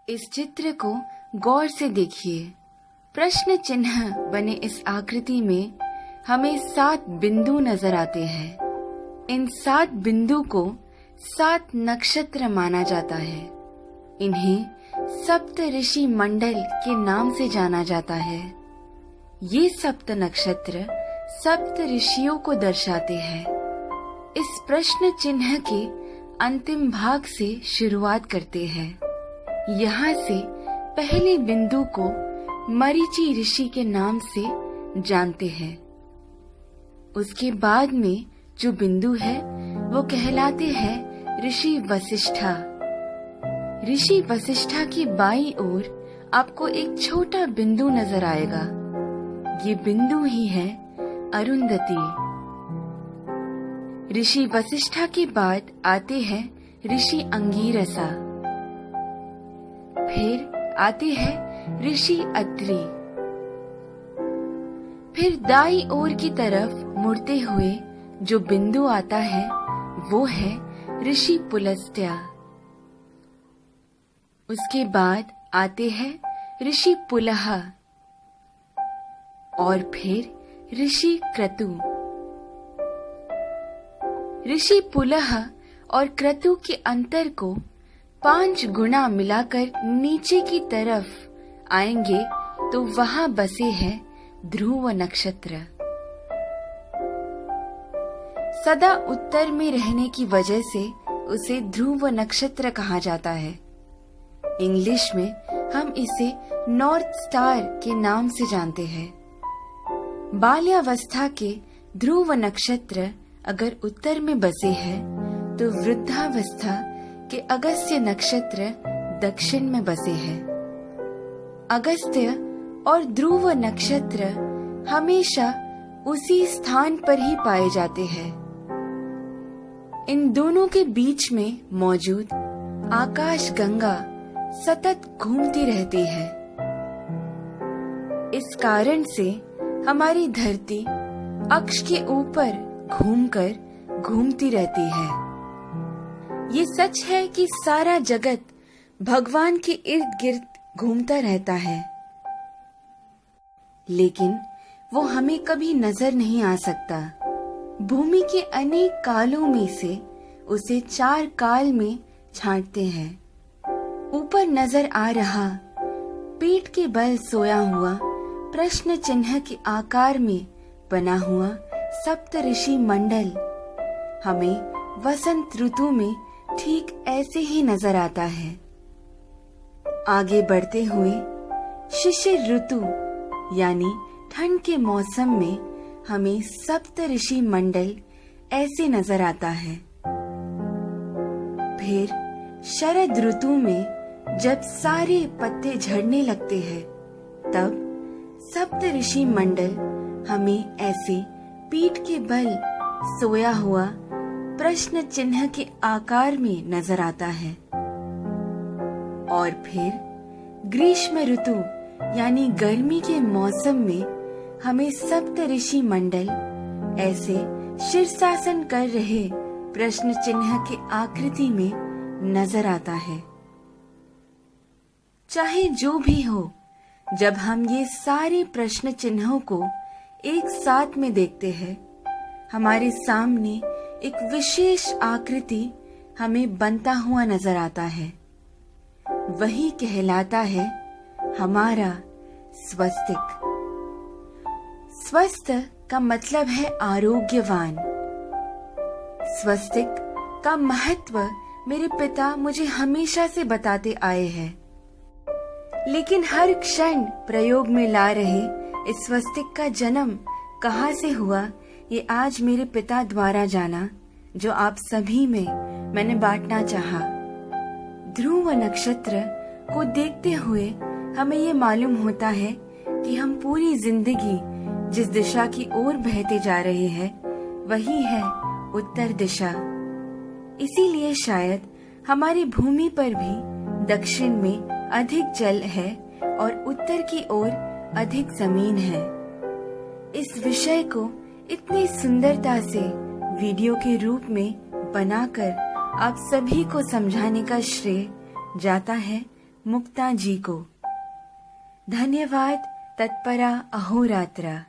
इस चित्र को गौर से देखिए। प्रश्न चिन्ह बने इस आकृति में हमें 7 बिंदु नजर आते हैं। इन 7 बिंदु को 7 नक्षत्र माना जाता है। इन्हें सप्त ऋषि मंडल के नाम से जाना जाता है। ये सप्त नक्षत्र सप्त ऋषियों को दर्शाते हैं। इस प्रश्न चिन्ह के अंतिम भाग से शुरुआत करते हैं। यहाँ से पहले बिंदु को मरीचि ऋषि के नाम से जानते हैं। उसके बाद में जो बिंदु है वो कहलाते हैं ऋषि वशिष्ठा। ऋषि वशिष्ठा की बाईं ओर आपको एक छोटा बिंदु नजर आएगा। ये बिंदु ही है अरुंधति। ऋषि वशिष्ठा के बाद आते हैं ऋषि अंगीरसा, फिर आते हैं ऋषि अत्रि। फिर दाईं ओर की तरफ मुड़ते हुए जो बिंदु आता है वो है ऋषि पुलस्त्य। उसके बाद आते हैं ऋषि पुलह और फिर ऋषि क्रतु। ऋषि पुलह और क्रतु के अंतर को 5 गुना मिलाकर नीचे की तरफ आएंगे तो वहां बसे हैं ध्रुव नक्षत्र। सदा उत्तर में रहने की वजह से उसे ध्रुव नक्षत्र कहा जाता है। इंग्लिश में हम इसे नॉर्थ स्टार के नाम से जानते हैं। बाल्यावस्था के ध्रुव नक्षत्र अगर उत्तर में बसे हैं तो वृद्धावस्था के अगस्त्य नक्षत्र दक्षिण में बसे हैं। अगस्त्य और ध्रुव नक्षत्र हमेशा उसी स्थान पर ही पाए जाते हैं। इन दोनों के बीच में मौजूद आकाश गंगा सतत घूमती रहती है। इस कारण से हमारी धरती अक्ष के ऊपर घूमकर घूमती रहती है। ये सच है कि सारा जगत भगवान के इर्द गिर्द घूमता रहता है, लेकिन वो हमें कभी नजर नहीं आ सकता। भूमि के अनेक कालों में से उसे 4 काल में छांटते हैं। ऊपर नजर आ रहा पीठ के बल सोया हुआ प्रश्न चिन्ह के आकार में बना हुआ सप्त ऋषि मंडल हमें वसंत ऋतु में ठीक ऐसे ही नजर आता है। आगे बढ़ते हुए शिशिर ऋतु यानी ठंड के मौसम में हमें सप्त ऋषि मंडल ऐसे नजर आता है। फिर शरद ऋतु में जब सारे पत्ते झड़ने लगते हैं तब सप्त ऋषि मंडल हमें ऐसे पीठ के बल सोया हुआ प्रश्न चिन्ह के आकार में नजर आता है। और फिर ग्रीष्म ऋतु यानी गर्मी के मौसम में हमें सप्त ऋषि मंडल ऐसे शीर्षासन कर रहे प्रश्न चिन्ह के आकृति में नजर आता है। चाहे जो भी हो, जब हम ये सारे प्रश्न चिन्हों को एक साथ में देखते हैं, हमारे सामने एक विशेष आकृति हमें बनता हुआ नजर आता है। वही कहलाता है हमारा स्वस्तिक। स्वस्थ का मतलब है आरोग्यवान। स्वस्तिक का महत्व मेरे पिता मुझे हमेशा से बताते आए हैं, लेकिन हर क्षण प्रयोग में ला रहे इस स्वस्तिक का जन्म कहाँ से हुआ ये आज मेरे पिता द्वारा जाना, जो आप सभी में मैंने बांटना चाहा। ध्रुव नक्षत्र को देखते हुए हमें ये मालूम होता है कि हम पूरी जिंदगी जिस दिशा की ओर बहते जा रहे हैं वही है उत्तर दिशा। इसीलिए शायद हमारी भूमि पर भी दक्षिण में अधिक जल है और उत्तर की ओर अधिक जमीन है। इस विषय को इतनी सुंदरता से वीडियो के रूप में बनाकर आप सभी को समझाने का श्रेय जाता है मुक्ता जी को। धन्यवाद तत्परा अहोरात्र।